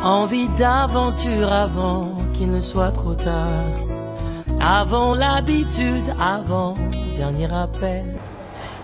Envie d'aventure avant qu'il ne soit trop tard. Avant l'habitude, avant le dernier appel.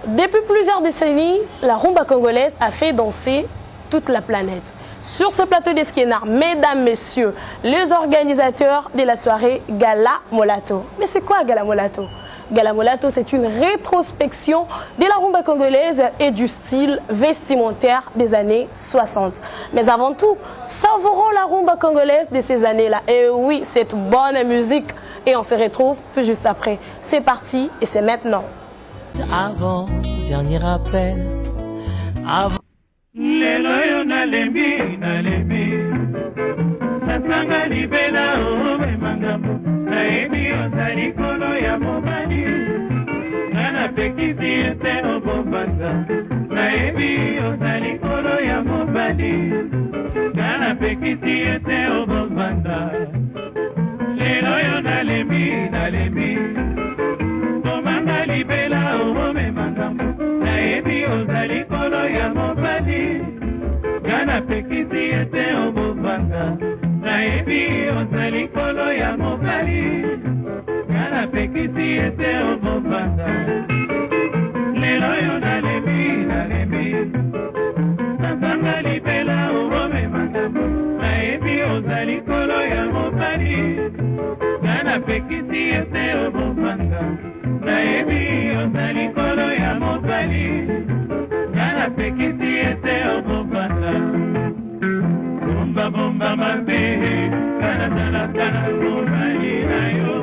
Depuis plusieurs décennies, la rumba congolaise a fait danser toute la planète. Sur ce plateau d'Eskénard, mesdames, messieurs, les organisateurs de la soirée Gala Molato. Mais c'est quoi Gala Molato? Gala Molato, c'est une rétrospection de la rumba congolaise et du style vestimentaire des années 60. Mais avant tout, savourons la rumba congolaise de ces années-là. Et oui, cette bonne musique. Et on se retrouve tout juste après. C'est parti et c'est maintenant. Avant le dernier appel. Avant. Leloyo nalembi Nasanga libela ome mangambo Naebi ozali kolo ya mobali Nana pekisi ete obombanza Naebi ozali kolo ya mobali Nana pekisi ete obombanza Leloyo nalembi Omanga libela ome mangambo Naebi ozali kolo ya mobali Gana pekisi ete obobanga Naebi ozali kolo ya mobali Gana pekisi ete obobanga Lelo yo nalembi Nasanga libela ome mangambo Naebi ozali kolo ya mobali Gana pekisi ete obobanga Naebi ozali kolo ya mobali Gana pekisi ete obobanga Bomba bomba mabe Kana mobali na yo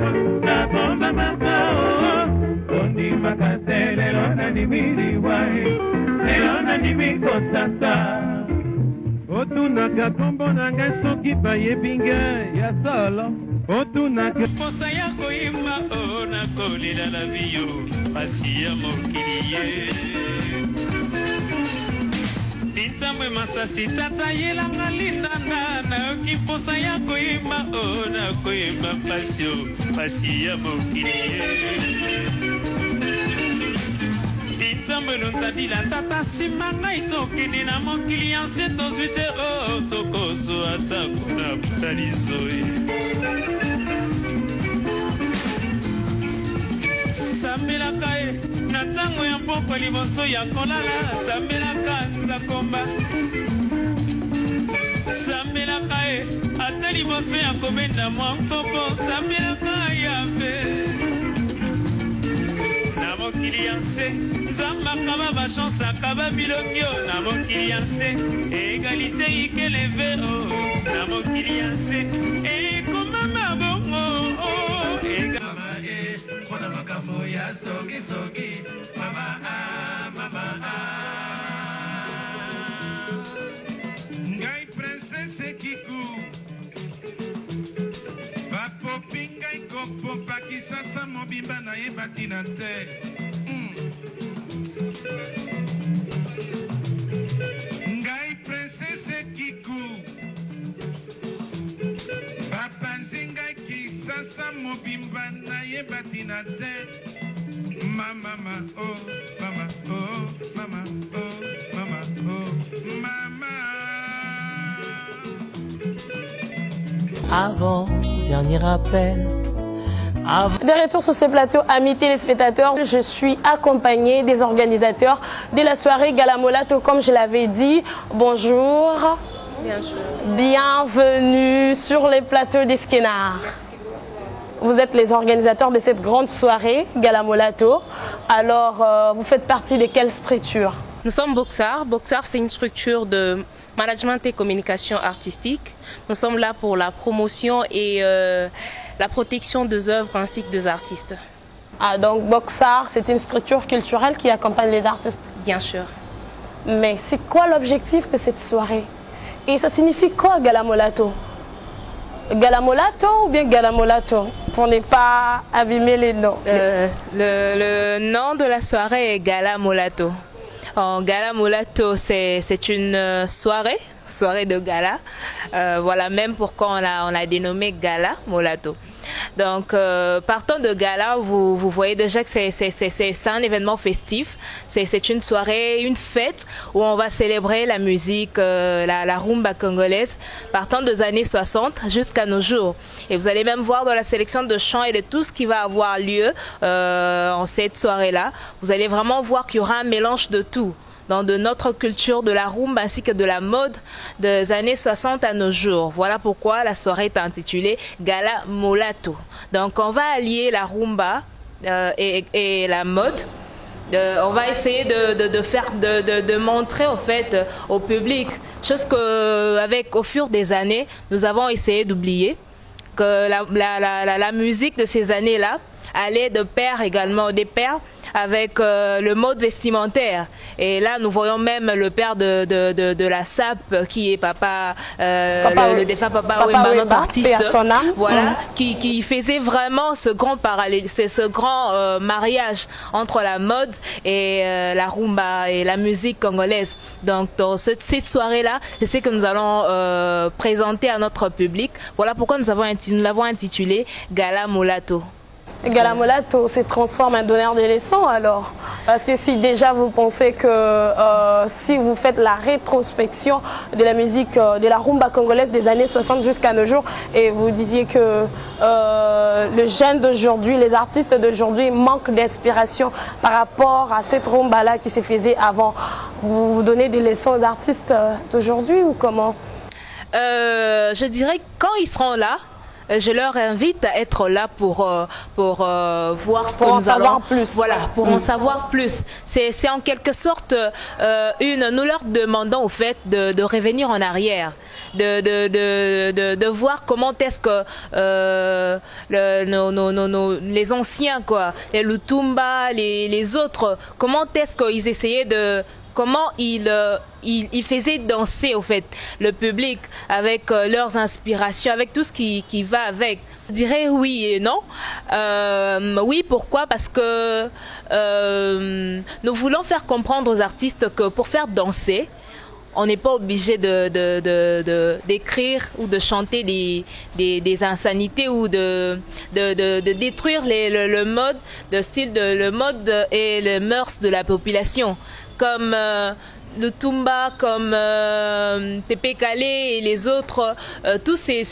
Na bomba makao Ondi makase lelo na nimiri wai Lelo na nimiko sasa Otunaka kombo nanga soki bayebinga ya solo Otunaka Posa ya koima ona kolila la viyo Pasi ya mokiliye Intamwe masasi tata yelanga lindana Naoki posa ya koima ona koima pasio Pasi ya mokiliye Intamwe luntadila tata simanga itokini na mokili Anse tozwite o tokoso ataku na putalizoe Sambelaka e, na tango ya mpoko liboso ya kolala Sambelaka nzakomba Sambelaka e, ata liboso ya kobenda mwa nkopo Sambelaka ya mpe Na mokili ya nse, nzamba kaba bachance akaba bilokio Na mokili ya nse, egalite ikeleve o Na mokili ya nse, ekomama bongo o Kona makambo ya sogi sogi Mama Ngai princesse Kiku Bapopi ngai kopo Pakisasa mobimba na yebati na te Ngai princesse Kiku Bapanzi ngai kisasa mobimba na yebati na te Mama oh mama oh mama oh mama oh mama Avant le dernier appel. De retour sur ce plateau, amis téléspectateurs, je suis accompagnée des organisateurs de la soirée Gala Molato, comme je l'avais dit. Bonjour. Bien sûr. Bienvenue sur les plateaux d'Eskénard. Vous êtes les organisateurs de cette grande soirée Gala Molato. Alors, vous faites partie de quelle structure? Nous sommes Boxar. Boxar, c'est une structure de management et communication artistique. Nous sommes là pour la promotion et la protection des œuvres ainsi que des artistes. Ah, donc Boxar, c'est une structure culturelle qui accompagne les artistes? Bien sûr. Mais c'est quoi l'objectif de cette soirée? Et ça signifie quoi Gala Molato? Gala Molato ou bien Gala Molato? Pour ne pas abîmer les noms. Le nom de la soirée est Gala Molato. Gala Molato, c'est une soirée de gala. Voilà même pourquoi on a dénommé Gala Molato. Donc, partant de gala, vous voyez déjà que c'est un événement festif. C'est une soirée, une fête où on va célébrer la musique, la rumba congolaise, partant des années 60 jusqu'à nos jours. Et vous allez même voir dans la sélection de chants et de tout ce qui va avoir lieu en cette soirée-là, vous allez vraiment voir qu'il y aura un mélange de tout, de notre culture, de la rumba ainsi que de la mode des années 60 à nos jours. Voilà pourquoi la soirée est intitulée Gala Mulato. Donc on va allier la rumba et la mode. On va essayer de montrer au fait au public, chose que au fur des années, nous avons essayé d'oublier, que la musique de ces années-là allait de pair également, des pairs avec le mode vestimentaire. Et là, nous voyons même le père de la SAP, qui est le défunt Papa Wemba, notre artiste, voilà, qui faisait vraiment ce grand parallèle, ce grand mariage entre la mode et la rumba et la musique congolaise. Donc, dans cette soirée-là, c'est ce que nous allons présenter à notre public. Voilà pourquoi nous l'avons intitulé Gala Mulato. Gala Mulato se transforme en donneur de leçons alors, parce que si déjà vous pensez que si vous faites la rétrospection de la musique de la rumba congolaise des années 60 jusqu'à nos jours, et vous disiez que le jeune d'aujourd'hui, les artistes d'aujourd'hui manquent d'inspiration par rapport à cette rumba là qui se faisait avant, vous donnez des leçons aux artistes d'aujourd'hui ou comment? Je dirais que quand ils seront là, je leur invite à être là pour voir ce que nous allons, pour en savoir plus. C'est en quelque sorte nous leur demandons au fait de revenir en arrière, de voir comment est-ce que les anciens, quoi, les Lutumba, les autres, comment est-ce qu'ils essayaient comment ils faisaient danser au fait le public avec leurs inspirations, avec tout ce qui va avec. Je dirais oui et non. Oui, pourquoi? Parce que nous voulons faire comprendre aux artistes que pour faire danser, on n'est pas obligé d'écrire ou de chanter des insanités ou de détruire le mode, le mode et les mœurs de la population. Comme le Tumba, comme Pépé Calé et les autres, tous ces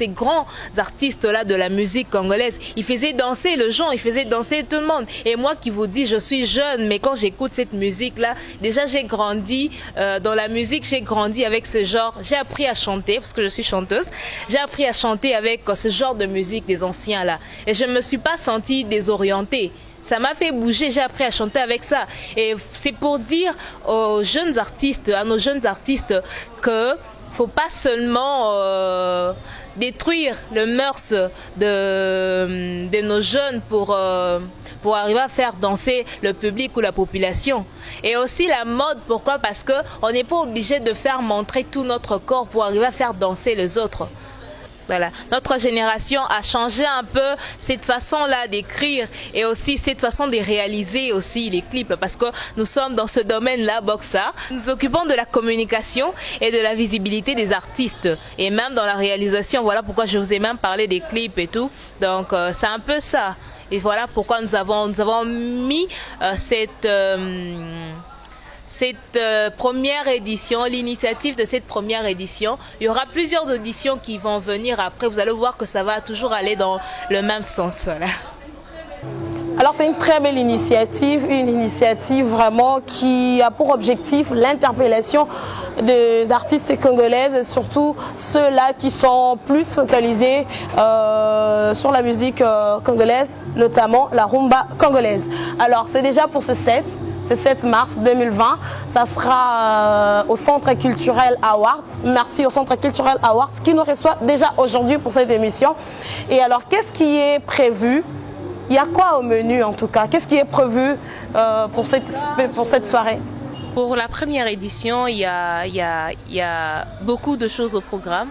grands artistes-là de la musique congolaise, ils faisaient danser le gens, ils faisaient danser tout le monde. Et moi qui vous dis, je suis jeune, mais quand j'écoute cette musique-là, déjà j'ai grandi dans la musique, j'ai grandi avec ce genre, j'ai appris à chanter, parce que je suis chanteuse, j'ai appris à chanter avec ce genre de musique des anciens-là. Et je ne me suis pas sentie désorientée. Ça m'a fait bouger, j'ai appris à chanter avec ça. Et c'est pour dire aux jeunes artistes, à nos jeunes artistes, que faut pas seulement détruire le mœurs de nos jeunes pour arriver à faire danser le public ou la population. Et aussi la mode, pourquoi? Parce qu'on n'est pas obligé de faire montrer tout notre corps pour arriver à faire danser les autres. Voilà. Notre génération a changé un peu cette façon-là d'écrire et aussi cette façon de réaliser aussi les clips, parce que nous sommes dans ce domaine-là, Boxa. Nous nous occupons de la communication et de la visibilité des artistes et même dans la réalisation. Voilà pourquoi je vous ai même parlé des clips et tout. Donc c'est un peu ça. Et voilà pourquoi nous avons mis cette première édition, l'initiative de cette première édition. Il y aura plusieurs éditions qui vont venir après. Vous allez voir que ça va toujours aller dans le même sens. Voilà. Alors c'est une très belle initiative, une initiative vraiment qui a pour objectif l'interpellation des artistes congolaises, surtout ceux-là qui sont plus focalisés sur la musique congolaise, notamment la rumba congolaise. Alors c'est déjà pour ce 7 mars 2020, ça sera au Centre Culturel Awards. Merci au Centre Culturel Awards qui nous reçoit déjà aujourd'hui pour cette émission. Et alors, qu'est-ce qui est prévu? Il y a quoi au menu en tout cas? Qu'est-ce qui est prévu pour cette soirée? Pour la première édition, il y a beaucoup de choses au programme.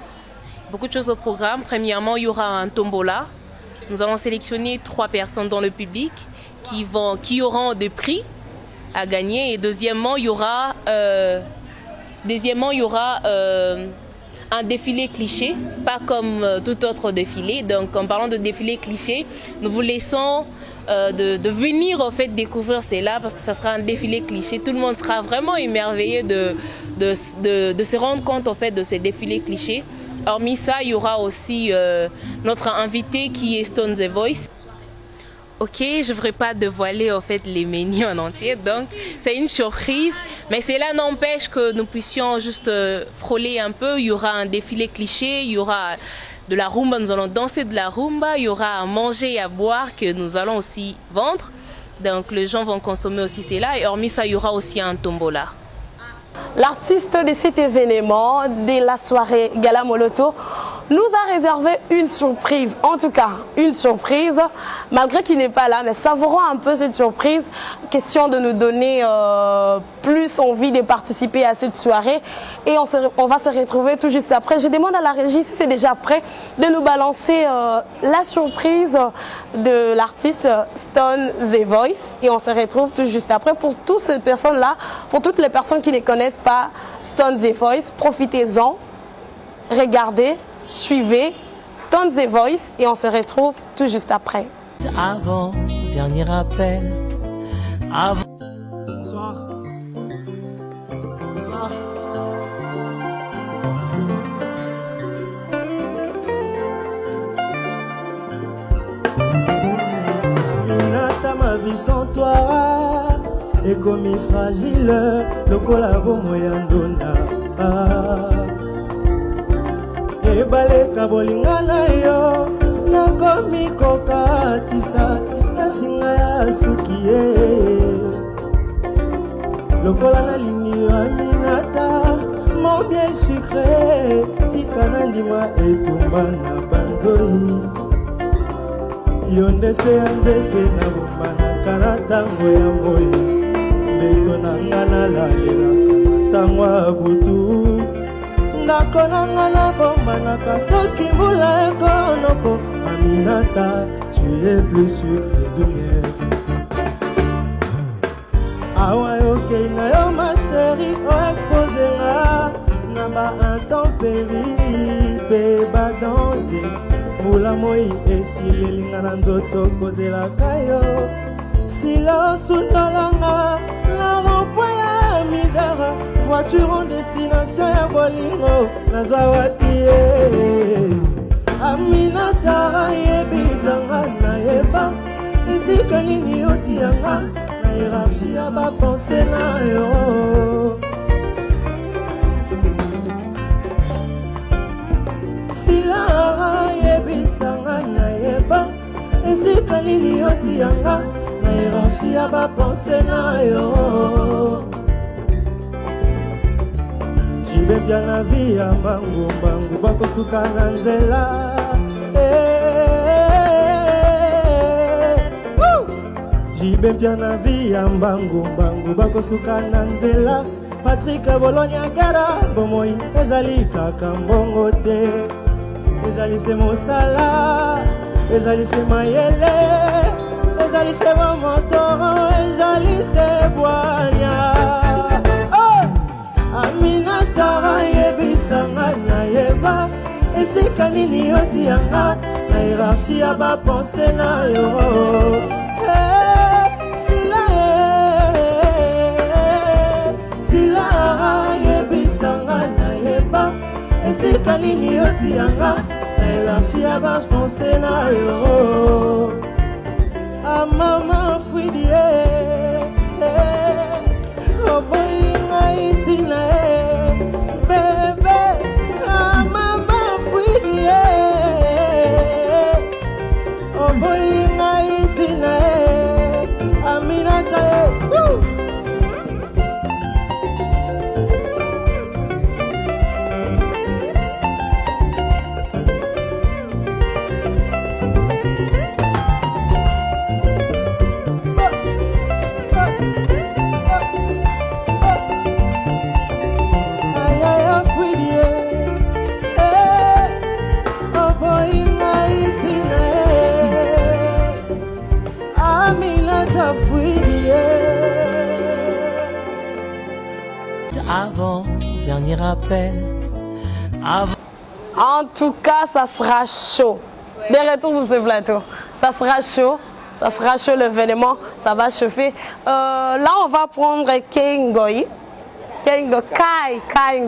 Beaucoup de choses au programme. Premièrement, il y aura un tombola. Nous allons sélectionner 3 personnes dans le public qui auront des prix à gagner. Et deuxièmement, il y aura un défilé cliché, pas comme tout autre défilé. Donc en parlant de défilé cliché, nous vous laissons de venir en fait découvrir cela parce que ça sera un défilé cliché. Tout le monde sera vraiment émerveillé de se rendre compte en fait de ces défilés clichés. Hormis ça, il y aura aussi notre invité qui est Stone The Voice. Ok, je ne voudrais pas dévoiler en fait les menus en entier, donc c'est une surprise. Mais cela n'empêche que nous puissions juste frôler un peu. Il y aura un défilé cliché, il y aura de la rumba, nous allons danser de la rumba, il y aura à manger et à boire que nous allons aussi vendre. Donc les gens vont consommer aussi cela. Et hormis ça, il y aura aussi un tombola. L'artiste de cet événement, de la soirée Gala Moloto, nous a réservé une surprise, en tout cas une surprise, malgré qu'il n'est pas là, mais savourons un peu cette surprise, question de nous donner plus envie de participer à cette soirée et on va se retrouver tout juste après. Je demande à la régie si c'est déjà prêt de nous balancer la surprise de l'artiste Stone The Voice et on se retrouve tout juste après. Pour toutes ces personnes-là, pour toutes les personnes qui ne connaissent pas Stone The Voice, profitez-en, regardez, suivez Stone The Voice et on se retrouve tout juste après. Avant, dernier appel. Avant. Bonsoir. Bonsoir. Minata, ma vie sans toi est comme fragile, le collabo moyen d'ona. Ebaleka bolinga na yo nakomi kokatisa nasinga ya suki ye lokola nalingi yo Aminata mon bien sucré tika na ndima etumba na banzoi yo nde se ya nzete na bomanaka na ntango ya moi mbeto na nga nalalelaka ntango ya butu nakonanga na bombanaka soki mbula ekonoko Aminata, tu es plus sucré de miel. Awa yokei na yo ma chérie o expose nga na ba intempérie pe ba danger mbula moi esilelinga na nzoto kozelaka yo sila osundolanga na rond-point ya misère voiture en destination ya bolingo nazwa wapi ye Aminata yebisanga nayeba esika nini otianga na hiérarchie ya bapense na yo sila yebisanga nayeba esika nini otianga na hiérarchie ya bapense na yo jibebya na vi ya mbangu bakosuka na nzela jibebya na vi ya mbangu bakosuka na nzela Patrick Bologna Gara bomoi ezali kaka mbongo te ezali se mosala ezali se mayele ezali se moto ezali se bwanya Aminata yebisanga nayeba esika nini otianga na hiérarchie ya bapense na yo sila yebisanga nayeba esika nini otianga na hiérarchie ya bapense na yo amama fwidie oboyinga itina bebe amama fwidie oboyinga itina Aminata Avant, dernier appel. Avant. En tout cas, ça sera chaud. Des retours sur ce plateau. Ça sera chaud. Ça sera chaud l'événement. Ça va chauffer. Là, on va prendre Kengoy. Kai Ngoy.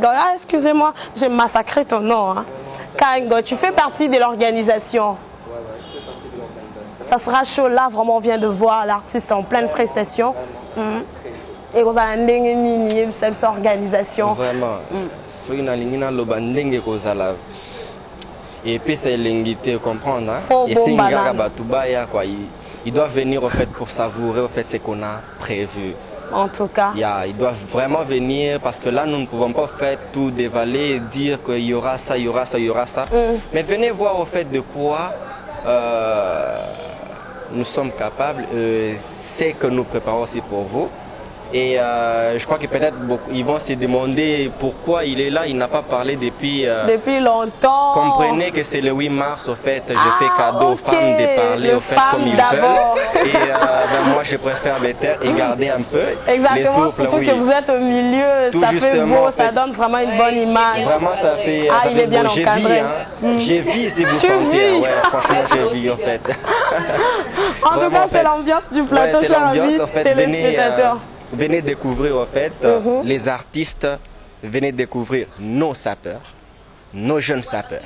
Ah, excusez-moi, j'ai massacré ton nom. Hein. Kai Ngoy, tu fais partie de l'organisation. Ça sera chaud. Là, vraiment, on vient de voir l'artiste en pleine prestation. Et vous avez une organisation. Vraiment. Et puis c'est l'ingité, comprendre. Hein? Et c'est ils doivent venir au fait pour savourer au fait ce qu'on a prévu. En tout cas. Ils doivent vraiment venir parce que là nous ne pouvons pas faire tout dévaler et dire qu'il y aura ça, il y aura ça, il y aura ça. Mais venez voir au fait de quoi nous sommes capables. C'est que nous préparons aussi pour vous. Et je crois que peut-être ils vont se demander pourquoi il est là, il n'a pas parlé depuis longtemps. Comprenez que c'est le 8 mars, au fait, je fais cadeau aux femmes de parler au fait comme ils veulent. Et moi je préfère me taire et garder un peu. Exactement, les souffles, surtout que vous êtes au milieu, tout ça fait beau, ça donne vraiment une bonne image. Vraiment ça fait, il est bien encadré. J'ai vu si vous sentez, ouais, franchement j'ai vu en fait. En tout cas c'est l'ambiance du plateau, c'est l'ambiance en fait, venez découvrir en fait les artistes, venez découvrir nos sapeurs, nos jeunes sapeurs.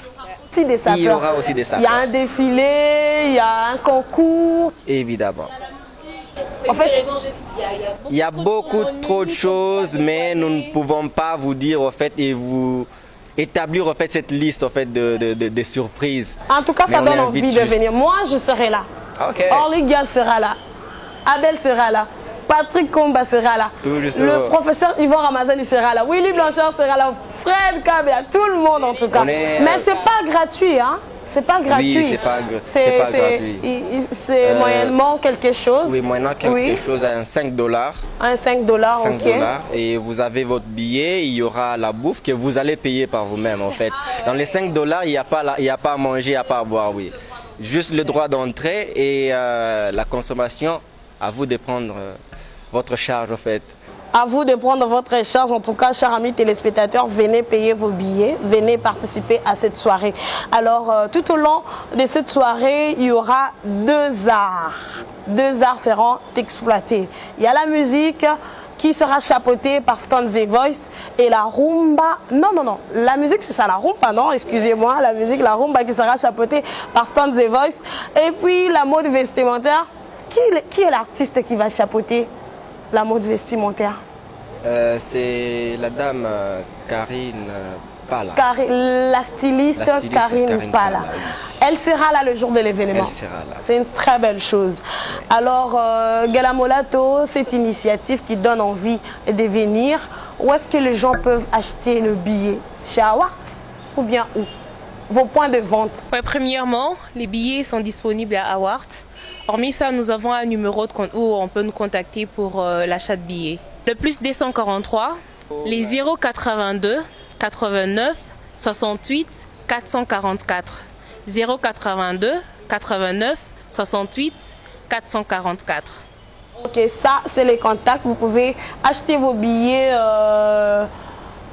Des sapeurs. Il y aura aussi des sapeurs. Il y a un défilé, il y a un concours. Évidemment. En fait, il y a beaucoup trop de choses, mais nous ne pouvons pas vous dire en fait et vous établir en fait cette liste en fait de surprises. En tout cas, ça donne envie de venir. Moi, je serai là. Orliga sera là. Abel sera là. Patrick Komba sera là. Le professeur Yvan Ramazani sera là. Willy Blanchard sera là. Fred Kabea, tout le monde en tout cas. Mais c'est pas gratuit, hein. C'est pas gratuit. Oui, c'est pas gratuit. C'est moyennement quelque chose. Oui, moyennement quelque chose à un $5. Un $5, ok. Et vous avez votre billet, il y aura la bouffe que vous allez payer par vous-même en fait. Dans les $5, il n'y a pas à manger, il n'y a pas à boire, oui. Juste le droit d'entrée et la consommation, à vous de prendre votre charge en fait. À vous de prendre votre charge. En tout cas, chers amis téléspectateurs, venez payer vos billets, venez participer à cette soirée. Alors, tout au long de cette soirée, il y aura deux arts. Deux arts seront exploités. Il y a la musique qui sera chapeautée par Stone The Voice et la rumba. Non, la musique c'est ça, la rumba, non, excusez-moi, la rumba qui sera chapeautée par Stone The Voice. Et puis la mode vestimentaire. Qui est l'artiste qui va chapeauter la mode vestimentaire? C'est la dame Karine Pala. La styliste Karine Pala. Oui. Elle sera là le jour de l'événement. Elle sera là. C'est une très belle chose. Alors, Galamolato, cette initiative qui donne envie de venir, où est-ce que les gens peuvent acheter le billet? Chez Awart ou bien où? Vos points de vente? Ouais, premièrement, les billets sont disponibles à Awart. Hormis ça, nous avons un numéro où on peut nous contacter pour l'achat de billets. Le plus 243, les 082 89 68 444. 082 89 68 444. Ok, ça c'est les contacts. Vous pouvez acheter vos billets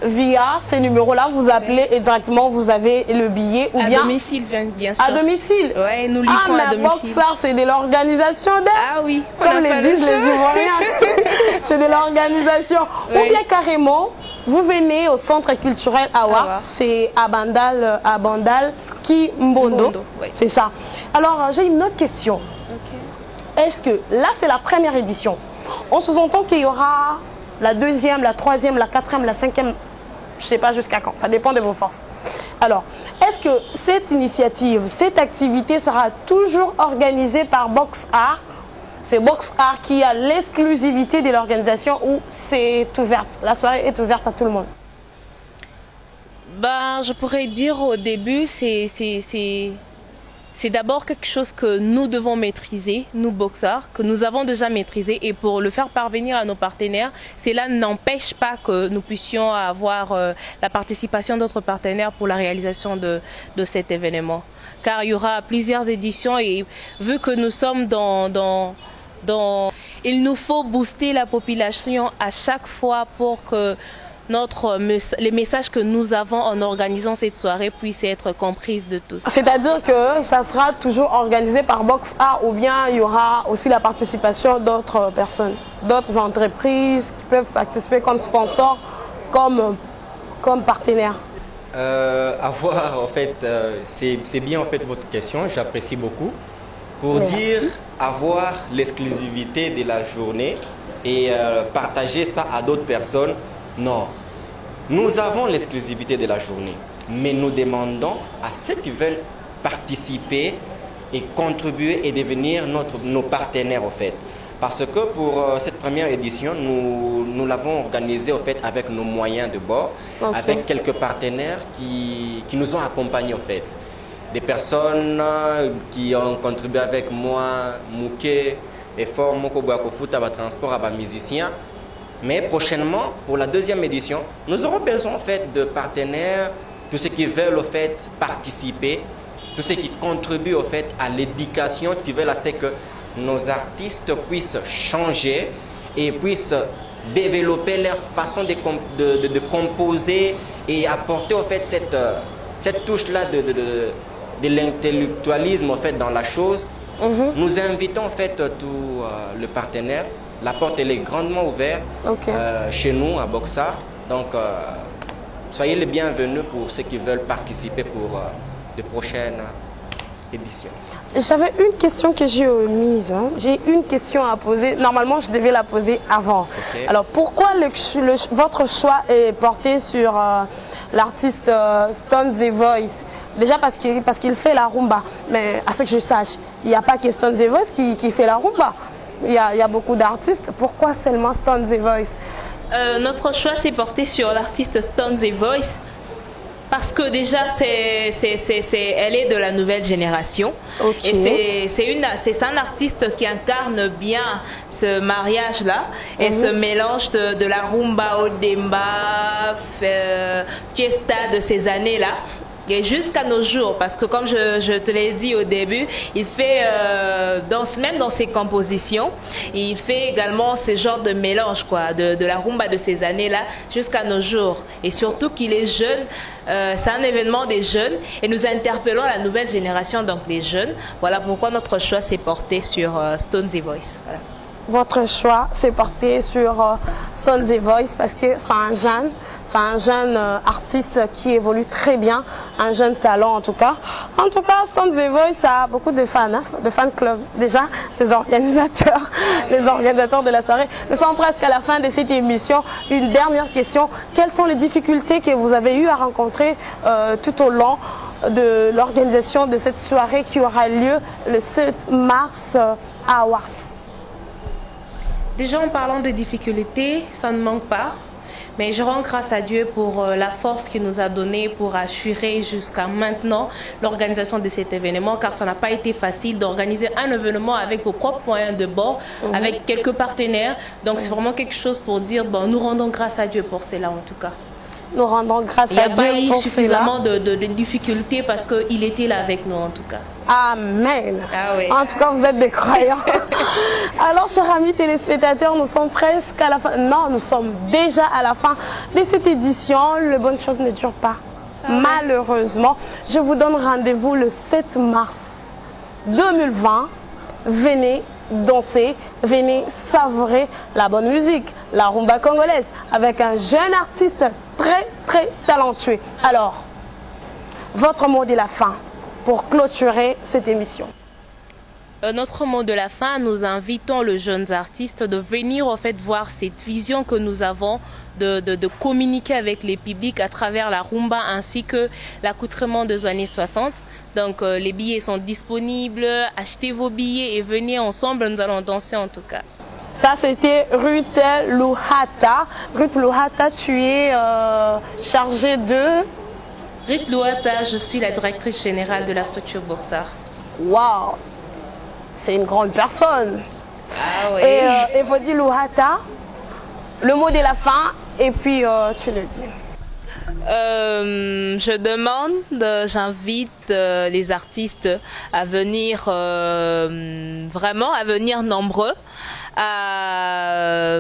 via ces numéros-là. Vous appelez et directement vous avez le billet. Ou bien à domicile, bien sûr. À domicile? Oui, nous livrons à domicile. Boxar, c'est de l'organisation d'aide. Ah oui. Comme les disent les Ivoiriens. C'est de l'organisation. Oui. Ou bien carrément, vous venez au centre culturel Awart. C'est à Bandal, Kimbondo. Oui. C'est ça. Alors, j'ai une autre question. Est-ce que là, c'est la première édition? On sous-entend qu'il y aura la deuxième, la troisième, la quatrième, la cinquième, je ne sais pas jusqu'à quand, ça dépend de vos forces. Alors, est-ce que cette initiative, cette activité sera toujours organisée par Box Art? C'est Box Art qui a l'exclusivité de l'organisation ou c'est ouverte? La soirée est ouverte à tout le monde? Ben, je pourrais dire au début, c'est d'abord quelque chose que nous devons maîtriser, nous boxeurs, que nous avons déjà maîtrisé, et pour le faire parvenir à nos partenaires, cela n'empêche pas que nous puissions avoir la participation d'autres partenaires pour la réalisation de cet événement. Car il y aura plusieurs éditions et vu que nous sommes il nous faut booster la population à chaque fois pour que les messages que nous avons en organisant cette soirée puissent être comprises de tous. C'est-à-dire que ça sera toujours organisé par Box Art ou bien il y aura aussi la participation d'autres personnes, d'autres entreprises qui peuvent participer comme sponsors, comme partenaires. Avoir, en fait, c'est bien en fait votre question, j'apprécie beaucoup. Pour dire avoir l'exclusivité de la journée et partager ça à d'autres personnes, non. Nous avons l'exclusivité de la journée, mais nous demandons à ceux qui veulent participer et contribuer et devenir nos partenaires en fait. Parce que pour cette première édition, nous l'avons organisée en fait avec nos moyens de bord, avec quelques partenaires qui nous ont accompagnés en fait. Des personnes qui ont contribué avec moi, Mouké, Effort, Moko Boakofuta, transport à musiciens. Mais prochainement, pour la deuxième édition, nous aurons besoin en fait de partenaires, tous ceux qui veulent en fait participer, tous ceux qui contribuent en fait à l'éducation, qui veulent à ce que nos artistes puissent changer et puissent développer leur façon de composer et apporter en fait cette touche-là de l'intellectualisme en fait dans la chose. Nous invitons en fait tous les partenaires. La porte elle est grandement ouverte chez nous à Box Art. Donc soyez les bienvenus pour ceux qui veulent participer pour de prochaines éditions. J'avais une question que j'ai omise. J'ai une question à poser. Normalement, je devais la poser avant. Alors, pourquoi votre choix est porté sur l'artiste Stone The Voice? Déjà parce qu'il fait la rumba. Mais à ce que je sache, il n'y a pas que Stone The Voice qui fait la rumba. Il y a beaucoup d'artistes. Pourquoi seulement Stone The Voice? Notre choix s'est porté sur l'artiste Stone The Voice. Parce que déjà, elle est de la nouvelle génération. Et c'est un artiste qui incarne bien ce mariage-là. Et ce mélange de la rumba, au demba, fiesta de ces années-là. Et jusqu'à nos jours, parce que comme je te l'ai dit au début, il fait, même dans ses compositions, il fait également ce genre de mélange de la rumba de ces années-là jusqu'à nos jours. Et surtout qu'il est jeune, c'est un événement des jeunes et nous interpellons la nouvelle génération, donc les jeunes. Voilà pourquoi notre choix s'est porté sur Stone The Voice. Voilà. Votre choix s'est porté sur Stone The Voice parce que c'est un jeune artiste qui évolue très bien, un jeune talent en tout cas. En tout cas, Stone The Voice a beaucoup de fans, de fan clubs. Déjà, les organisateurs de la soirée. Nous sommes presque à la fin de cette émission. Une dernière question. Quelles sont les difficultés que vous avez eu à rencontrer tout au long de l'organisation de cette soirée qui aura lieu le 7 mars à Ouart? Déjà, en parlant de difficultés, ça ne manque pas. Mais je rends grâce à Dieu pour la force qu'il nous a donnée pour assurer jusqu'à maintenant l'organisation de cet événement, car ça n'a pas été facile d'organiser un événement avec vos propres moyens de bord, avec quelques partenaires. Donc c'est vraiment quelque chose pour dire, bon, nous rendons grâce à Dieu pour cela en tout cas. Nous rendons grâce à Dieu. Il n'y a pas eu suffisamment de difficultés parce qu'il était là avec nous en tout cas. Amen. Ah oui. En tout cas, vous êtes des croyants. Alors, chers amis téléspectateurs, nous sommes presque à la fin. Non, nous sommes déjà à la fin de cette édition. Les bonnes choses ne durent pas. Malheureusement, je vous donne rendez-vous le 7 mars 2020. Venez danser, venez savourer la bonne musique, la rumba congolaise, avec un jeune artiste très talentueux. Alors, votre mot de la fin pour clôturer cette émission. Notre mot de la fin, nous invitons les jeunes artistes de venir en fait voir cette vision que nous avons de communiquer avec les publics à travers la rumba ainsi que l'accoutrement des années 60. Donc les billets sont disponibles, achetez vos billets et venez ensemble, nous allons danser en tout cas. Ça c'était Ruth Louhata. Ruth Louhata, tu es chargée de... Ruth Louhata, je suis la directrice générale de la structure Box Art. Waouh, c'est une grande personne. Ah oui. Et Evody Louhata, le mot de la fin et puis tu le dis. J'invite les artistes à venir vraiment, à venir nombreux, à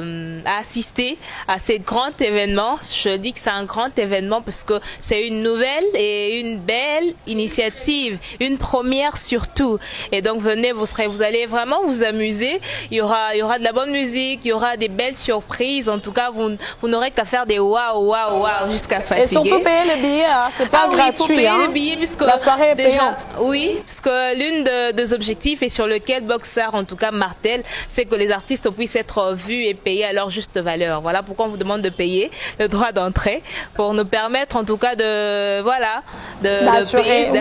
assister à ce grand événement. Je dis que c'est un grand événement parce que c'est une nouvelle et une belle initiative, une première surtout. Et donc venez, vous allez vraiment vous amuser. Il y aura de la bonne musique, il y aura des belles surprises. En tout cas, vous n'aurez qu'à faire des waouh, waouh, waouh jusqu'à fatiguer. Et surtout payer les billets, hein. C'est pas gratuit. Il faut payer les billets puisque la soirée est payante. Oui, parce que l'une des objectifs et sur lequel Boxart en tout cas martèle, c'est que les artistes puissent être vus et payés à leur juste valeur. Voilà pourquoi on vous demande de payer le droit d'entrée pour nous permettre en tout cas d'assurer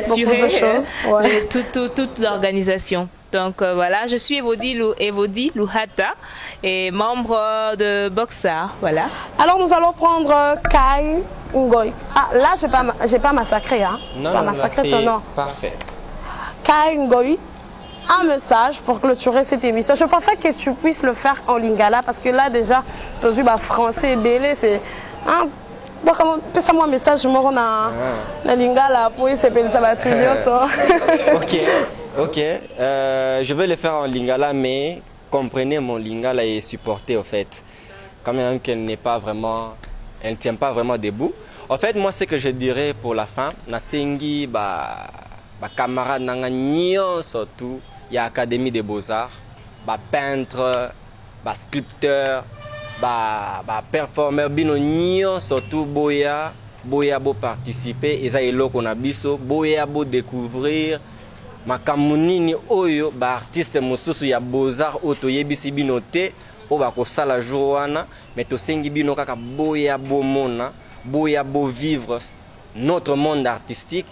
toute l'organisation. Donc voilà, je suis Evody Louhata et membre de Boxart. Voilà. Alors nous allons prendre Kai Ngoy. Ah là, j'ai pas massacré, hein. Non, pas massacré ton nom. Parfait. Kai Ngoy, un message pour clôturer cette émission. Je préfère que tu puisses le faire en lingala parce que là déjà, tu as vu français belé, c'est hein. Donc, fais-moi un message, je me rends dans lingala pour essayer de ça va Ok, je vais le faire en lingala, mais comprenez, mon lingala est supporté au fait. Quand même qu'elle ne tient pas vraiment debout. En fait, moi, ce que je dirais pour la fin, Nasengi, camarade Nanganyon, surtout, il y a l'Académie des Beaux-Arts, peintre, sculpteur, performeur, bino surtout, boya bo participer, et ça est là qu'on a biso, boya bo découvrir. Makamunini oyo artiste mosusu ya Beaux-Arts oto yebisi bino te o bakosala jour wana mais tosengi bino kaka boya bo mona boya bo vivre notre monde artistique,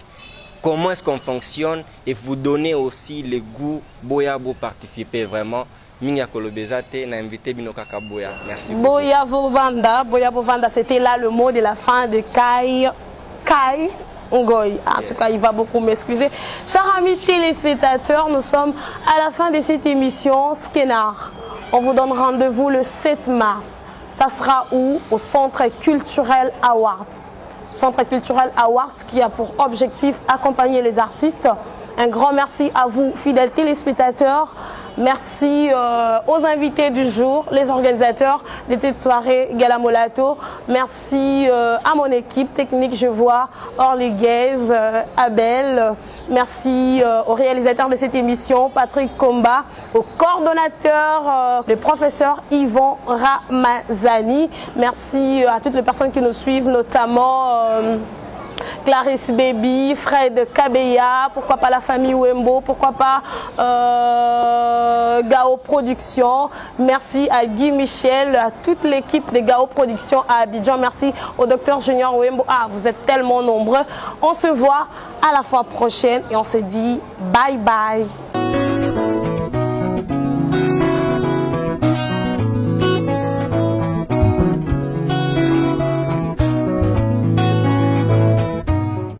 comment est-ce qu'on fonctionne et vous donner aussi le goût boya bo participer vraiment. Minga Kolobezate na invité bino kaka boya. Merci beaucoup. Boya bo vanda, c'était là le mot de la fin de Kai Ngoy. En tout cas, il va beaucoup m'excuser. Chers amis téléspectateurs, nous sommes à la fin de cette émission Skenar. On vous donne rendez-vous le 7 mars. Ça sera où? Au Centre Culturel Awards. Centre Culturel Awards qui a pour objectif accompagner les artistes. Un grand merci à vous, fidèles téléspectateurs. Merci aux invités du jour, les organisateurs de cette soirée Gala Molato. Merci à mon équipe technique, je vois Orly Guez, Abel. Merci aux réalisateurs de cette émission, Patrick Komba, au coordonnateur, le professeur Yvon Ramazani. Merci à toutes les personnes qui nous suivent, notamment Clarisse Baby, Fred Kabeya, pourquoi pas la famille Wembo, pourquoi pas Gao Productions. Merci à Guy Michel, à toute l'équipe de Gao Productions à Abidjan. Merci au docteur Junior Wembo. Ah, vous êtes tellement nombreux. On se voit à la fois prochaine et on se dit bye bye.